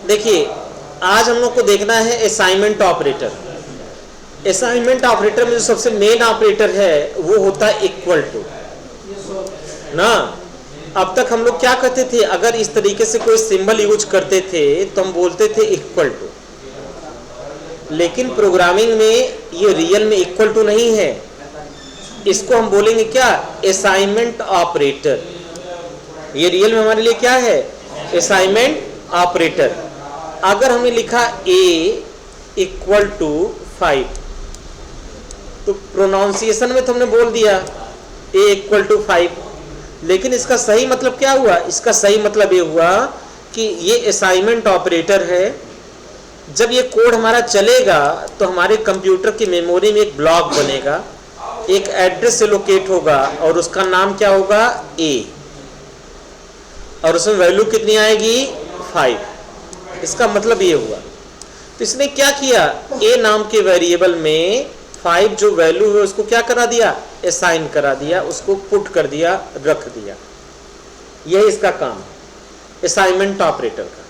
देखिए, आज हम लोग को देखना है असाइनमेंट ऑपरेटर। असाइनमेंट ऑपरेटर में जो सबसे मेन ऑपरेटर है वो होता है इक्वल टू ना। अब तक हम लोग क्या करते थे, अगर इस तरीके से कोई सिंबल यूज करते थे तो हम बोलते थे इक्वल टू, लेकिन प्रोग्रामिंग में ये रियल में इक्वल टू नहीं है। इसको हम बोलेंगे क्या, असाइनमेंट ऑपरेटर। ये रियल में हमारे लिए क्या है, असाइनमेंट ऑपरेटर। अगर हमने लिखा a इक्वल टू 5, तो प्रोनाउंसिएशन में तो हमने बोल दिया a इक्वल टू 5, लेकिन इसका सही मतलब क्या हुआ, इसका सही मतलब ये हुआ कि ये असाइनमेंट ऑपरेटर है। जब ये कोड हमारा चलेगा तो हमारे कंप्यूटर की मेमोरी में एक ब्लॉक बनेगा, एक एड्रेस से लोकेट होगा और उसका नाम क्या होगा, a, और उसमें वैल्यू कितनी आएगी, 5। इसका मतलब ये हुआ। तो इसने क्या किया, a नाम के वेरिएबल में 5 जो वैल्यू है उसको क्या करा दिया, असाइन करा दिया, उसको पुट कर दिया, रख दिया। यही इसका काम असाइनमेंट ऑपरेटर का।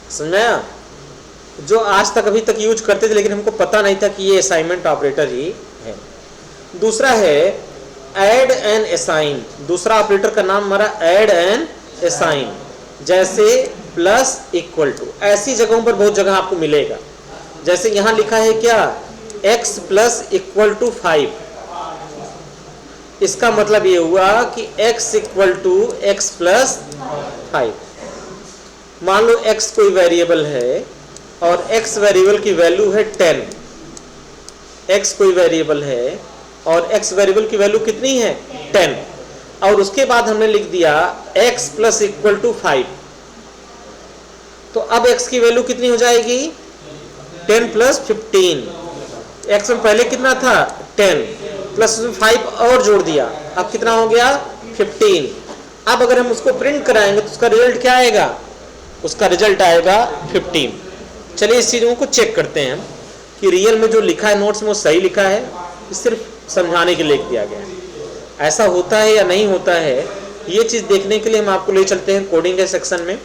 समझ में आया? जो आज तक अभी तक यूज करते थे लेकिन हमको पता नहीं था कि ये असाइनमेंट ऑपरेटर ही है। दूसरा है ऐड एंड असाइन। दूसरा ऑपरेटर का नाम हमारा ऐड एंड असाइन, जैसे प्लस इक्वल टू। ऐसी जगहों पर बहुत जगह आपको मिलेगा, जैसे यहां लिखा है क्या, x प्लस इक्वल टू 5। इसका मतलब ये हुआ कि x equal to x plus 5। मान लो x कोई वेरिएबल है और x वेरिएबल की वैल्यू है 10। x कोई वेरिएबल है और x वेरिएबल की वैल्यू कितनी है, 10, और उसके बाद हमने लिख दिया x प्लस इक्वल टू 5। तो अब x की वैल्यू कितनी हो जाएगी, 10 प्लस 15। x में पहले कितना था, 10, प्लस 5 और जोड़ दिया, अब कितना हो गया, 15। अब अगर हम उसको प्रिंट कराएंगे तो उसका रिजल्ट क्या आएगा, उसका रिजल्ट आएगा 15। चलिए इस चीज़ों को चेक करते हैं कि रियल में जो लिखा है नोट्स में वो सही लिखा है, सिर्फ समझाने के लिए लिख दिया गया है। ऐसा होता है या नहीं होता है, ये चीज़ देखने के लिए हम आपको ले चलते हैं कोडिंग के सेक्शन में।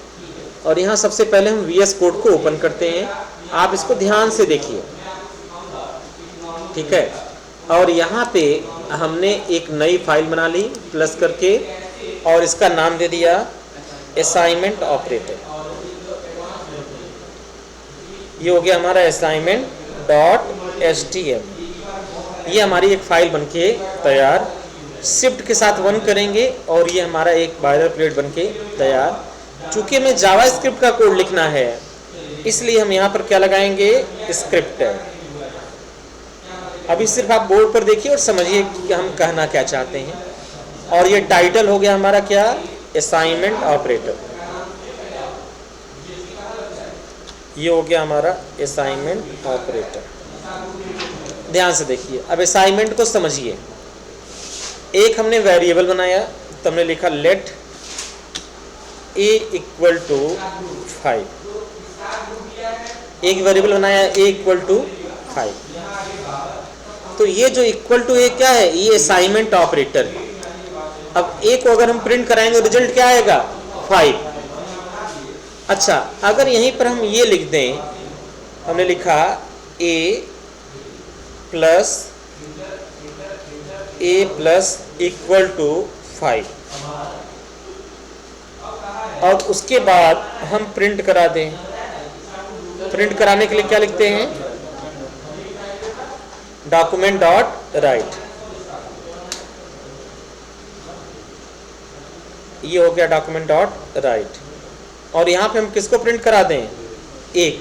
और यहाँ सबसे पहले हम VS कोड को ओपन करते हैं। आप इसको ध्यान से देखिए, ठीक है। और यहाँ पे हमने एक नई फाइल बना ली प्लस करके, और इसका नाम दे दिया असाइनमेंट ऑपरेटर। ये हो गया हमारा असाइनमेंट .htm। ये हमारी एक फाइल बनके तैयार। शिफ्ट के साथ 1 करेंगे और ये हमारा एक बायलर प्लेट बनके तैयार। चूंकि हमें जावास्क्रिप्ट का कोड लिखना है इसलिए हम यहाँ पर क्या लगाएंगे, स्क्रिप्ट है। अभी सिर्फ आप बोर्ड पर देखिए और समझिए कि हम कहना क्या चाहते हैं। और ये टाइटल हो गया हमारा क्या, असाइनमेंट ऑपरेटर। ये हो गया हमारा असाइनमेंट ऑपरेटर। ध्यान से देखिए, अब असाइनमेंट को समझिए। एक हमने वेरिएबल बनाया, तो हमने लिखा लेट a इक्वल टू 5। एक वेरिएबल बनाया a इक्वल टू 5। तो ये जो इक्वल टू a क्या है, ये असाइनमेंट ऑपरेटर है। अब a को अगर हम प्रिंट कराएंगे रिजल्ट क्या आएगा, 5। अच्छा, अगर यहीं पर हम ये लिख दें, हमने लिखा a प्लस इक्वल टू 5, और उसके बाद हम प्रिंट करा दें। प्रिंट कराने के लिए क्या लिखते हैं, डॉक्यूमेंट डॉट राइट। ये हो गया डॉक्यूमेंट डॉट राइट। और यहाँ पे हम किसको प्रिंट करा दें, 1।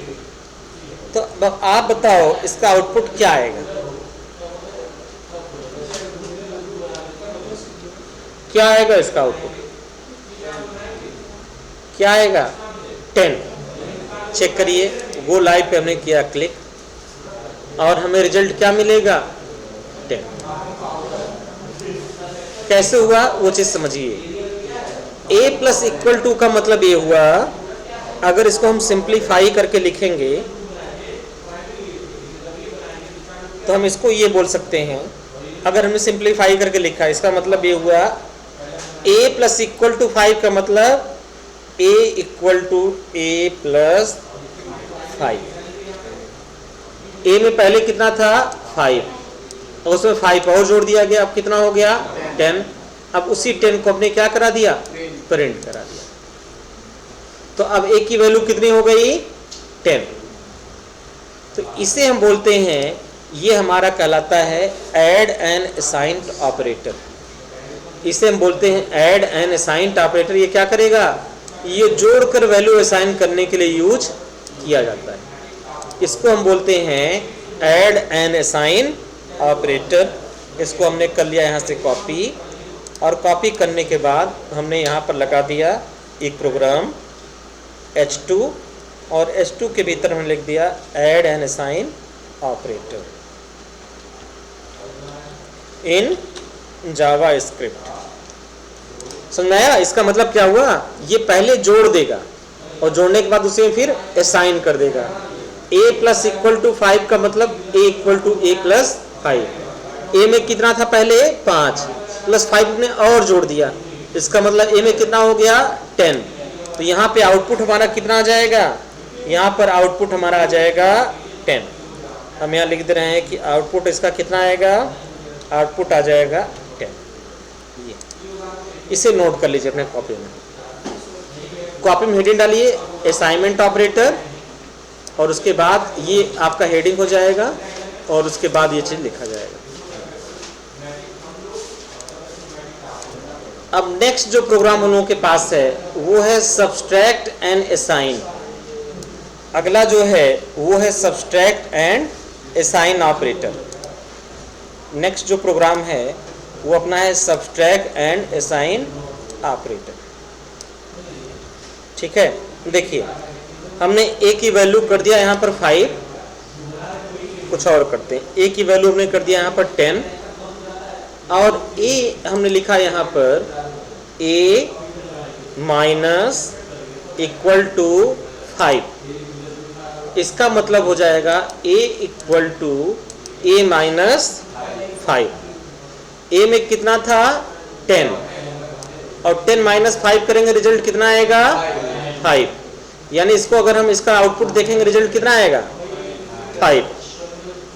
तो आप बताओ इसका आउटपुट क्या आएगा, क्या आएगा इसका आउटपुट, क्या आएगा, 10। चेक करिए, गो लाइव पे हमने किया क्लिक और हमें रिजल्ट क्या मिलेगा, 10। कैसे हुआ वो चीज समझिए। a प्लस इक्वल टू का मतलब ये हुआ, अगर इसको हम सिंप्लीफाई करके लिखेंगे तो हम इसको ये बोल सकते हैं, अगर हमने सिंप्लीफाई करके लिखा इसका मतलब ये हुआ a प्लस इक्वल टू 5 का मतलब a equal to a plus 5। a में पहले कितना था 5, और उसमें 5 और जोड़ दिया गया, अब कितना हो गया 10। अब उसी 10 को हमने क्या करा दिया, प्रिंट करा दिया। तो अब a की वैल्यू कितनी हो गई 10। तो इसे हम बोलते हैं, ये हमारा कहलाता है ऐड एंड असाइंड ऑपरेटर। इसे हम बोलते हैं ऐड एंड असाइंड ऑपरेटर। ये क्या करेगा, ये जोड़कर वैल्यू असाइन करने के लिए यूज किया जाता है। इसको हम बोलते हैं ऐड एंड असाइन ऑपरेटर। इसको हमने कर लिया यहाँ से कॉपी, और कॉपी करने के बाद हमने यहाँ पर लगा दिया एक प्रोग्राम H2, और H2 के भीतर हमने लिख दिया add and assign operator in Java script. समझ में आया? इसका मतलब क्या हुआ, ये पहले जोड़ देगा और जोड़ने के बाद उसे फिर असाइन कर देगा। a प्लस इक्वल टू 5 का मतलब a equal to a plus 5। a में कितना था पहले 5, प्लस 5 ने और जोड़ दिया, इसका मतलब a में कितना हो गया 10। तो यहाँ पे आउटपुट हमारा कितना आ जाएगा, यहाँ पर आउटपुट हमारा आ जाएगा 10। हम यहाँ लिख दे रहे हैं कि आउटपुट इसका कितना आएगा, आउटपुट आ जाएगा 10। ये इसे नोट कर लीजिए अपने कॉपी में। कॉपी में हेडिंग डालिए असाइनमेंट ऑपरेटर, और उसके बाद ये आपका हेडिंग हो जाएगा, और उसके बाद ये चीज़ लिखा जाएगा। अब नेक्स्ट जो प्रोग्राम उन लोगों के पास है वो है सब्सट्रैक्ट एंड असाइन। अगला जो है वो है subtract and assign operator. Next जो प्रोग्राम है वो अपना है सब्सट्रैक्ट एंड असाइन ऑपरेटर। ठीक है, देखिए हमने a की वैल्यू कर दिया यहाँ पर 5, कुछ और करते हैं। a की वैल्यू हमने कर दिया यहाँ पर 10, और a हमने लिखा यहाँ पर a माइनस इक्वल टू 5। इसका मतलब हो जाएगा a equal to a minus 5। a में कितना था 10, और 10 माइनस 5 करेंगे रिजल्ट कितना आएगा 5। यानी इसको अगर हम इसका आउटपुट देखेंगे रिजल्ट कितना आएगा 5।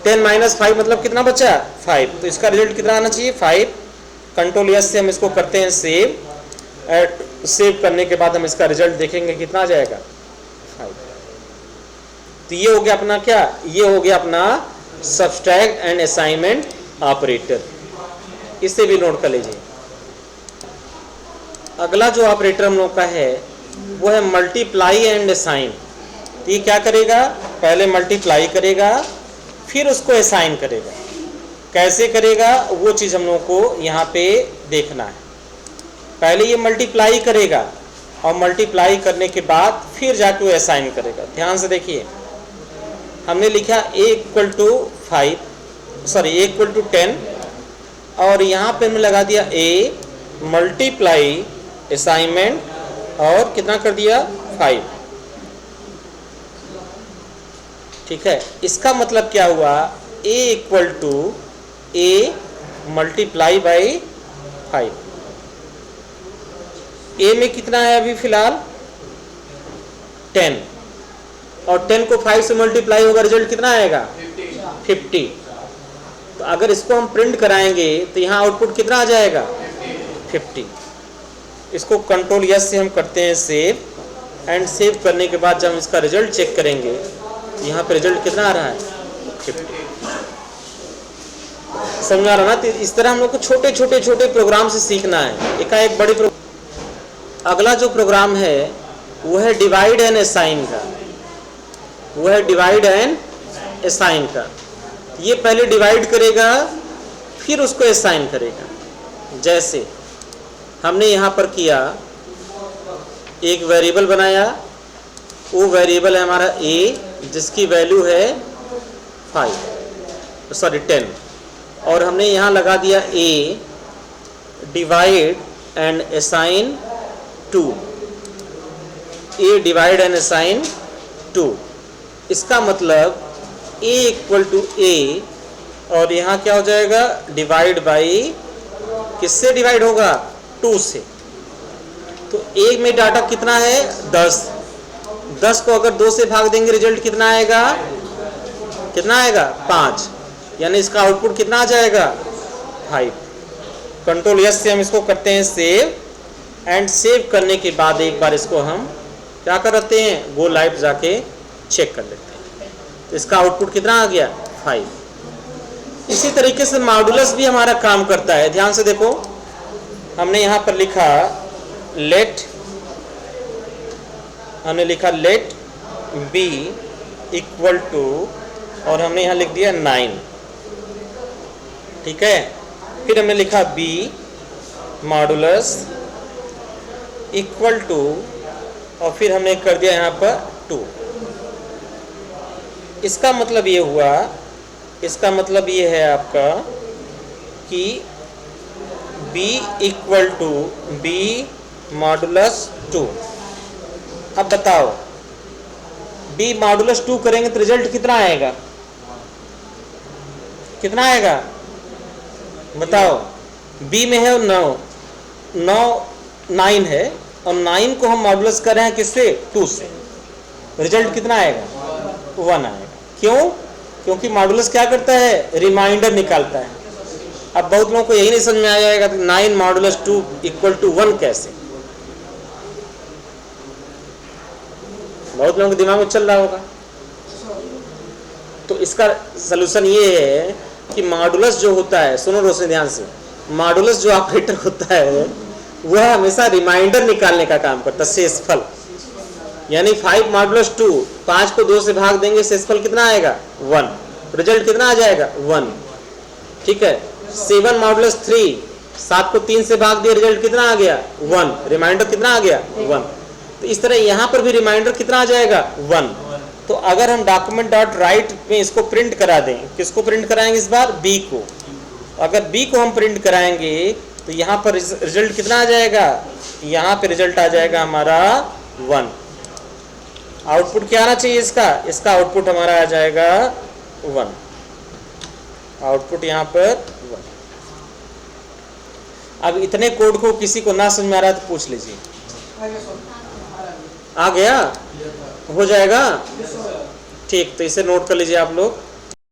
10 माइनस 5 मतलब कितना बचा 5, तो इसका रिजल्ट कितना आना चाहिए 5। कंट्रोल एस से हम इसको करते हैं सेव। सेव करने के बाद हम इसका रिजल्ट देखेंगे कितना आ जाएगा 5। तो ये हो गया अपना क्या, ये हो गया अपना सब्सट्रैक्ट एंड असाइनमेंट ऑपरेटर। इसे भी नोट कर लीजिए। अगला जो ऑपरेटर हम लोग का है वो है मल्टीप्लाई एंड असाइन। तो ये क्या करेगा, पहले मल्टीप्लाई करेगा फिर उसको असाइन करेगा। कैसे करेगा वो चीज़ हम लोगों को यहाँ पे देखना है। पहले ये मल्टीप्लाई करेगा, और मल्टीप्लाई करने के बाद फिर जाके वो असाइन करेगा। ध्यान से देखिए, हमने लिखा a equal to 5, sorry a equal to 10, और यहाँ पे हमने लगा दिया a मल्टीप्लाई असाइनमेंट, और कितना कर दिया 5। ठीक है, इसका मतलब क्या हुआ, a equal to a multiply by 5। a में कितना है अभी फिलहाल 10, और 10 को 5 से मल्टीप्लाई होगा, रिजल्ट कितना आएगा 50। तो अगर इसको हम प्रिंट कराएंगे तो यहाँ आउटपुट कितना आ जाएगा 50। इसको कंट्रोल यस से हम करते हैं सेव, एंड सेव करने के बाद जब हम इसका रिजल्ट चेक करेंगे यहाँ पे रिजल्ट कितना आ रहा है 50। समझ आ रहा ना? तो इस तरह हम लोग को छोटे छोटे छोटे प्रोग्राम से सीखना है, एकाएक बड़े प्रोग्राम। अगला जो प्रोग्राम है वो है डिवाइड एंड असाइन का। वो है डिवाइड एंड असाइन का। ये पहले डिवाइड करेगा फिर उसको असाइन करेगा। जैसे हमने यहाँ पर किया, एक वेरिएबल बनाया, वो वेरिएबल है हमारा a जिसकी वैल्यू है 5, सॉरी 10, और हमने यहाँ लगा दिया a divide and assign 2, a divide and assign 2। इसका मतलब a इक्वल टू a, और यहाँ क्या हो जाएगा डिवाइड बाई, किससे डिवाइड होगा 2 से। तो एक में डाटा कितना है 10, 10 को अगर 2 से भाग देंगे रिजल्ट कितना आएगा, कितना आएगा 5, यानी इसका आउटपुट कितना आ जाएगा 5। कंट्रोल एस से हम इसको करते हैं सेव, एंड सेव करने के बाद एक बार इसको हम क्या करते हैं, गो लाइव जाके चेक कर लेते हैं। तो इसका आउटपुट कितना आ गया 5। इसी तरीके से मॉडुलस भी हमारा काम करता है। ध्यान से देखो, हमने यहाँ पर लिखा लेट, हमने लिखा लेट बी इक्वल टू, और हमने यहाँ लिख दिया 9, ठीक है। फिर हमने लिखा बी मॉडुलस इक्वल टू, और फिर हमने कर दिया यहाँ पर 2। इसका मतलब ये हुआ, इसका मतलब ये है आपका कि b equal to b modulus 2। अब बताओ b मॉडुलस 2 करेंगे तो रिजल्ट कितना आएगा, कितना आएगा बताओ। b में है 9 है, और 9 को हम मॉडुलस कर रहे हैं किससे, 2 से, रिजल्ट कितना आएगा 1 आएगा। क्यों, क्योंकि मॉडुलस क्या करता है, रिमाइंडर निकालता है। अब बहुत लोगों को यही नहीं समझ में आ जाएगा कि 9 मॉडुलस 2 इक्वल टू 1 कैसे, बहुत लोगों के दिमाग में चल रहा होगा। तो इसका सलूशन ये है कि मॉडुलस जो होता है, सुनो रोशनी ध्यान से, मॉडुलस जो ऑपरेटर होता है वह हमेशा रिमाइंडर निकालने का काम करता है, शेषफल। यानी 5 मॉडुलस 2, 5 को 2 से भाग देंगे, शेषफल कितना आएगा 1, रिजल्ट कितना आ जाएगा 1, ठीक है। 7 मॉडुलस 3, 7 को 3 से भाग दिया, रिजल्ट कितना आ गया 1, रिमाइंडर कितना आ गया 1। तो इस तरह यहाँ पर भी रिमाइंडर कितना आ जाएगा 1। तो अगर हम डॉक्यूमेंट डॉट राइट में इसको प्रिंट करा दें, किसको प्रिंट कराएंगे इस बार, बी को। अगर बी को हम प्रिंट कराएंगे तो यहाँ पर रिजल्ट कितना आ जाएगा, यहाँ पे रिजल्ट आ जाएगा हमारा 1। आउटपुट क्या आना चाहिए इसका, इसका आउटपुट हमारा आ जाएगा 1, आउटपुट यहाँ पर 1। अब इतने कोड को किसी को ना समझ में आ रहा है तो पूछ लीजिए, आ गया, हो जाएगा, ठीक। तो इसे नोट कर लीजिए आप लोग।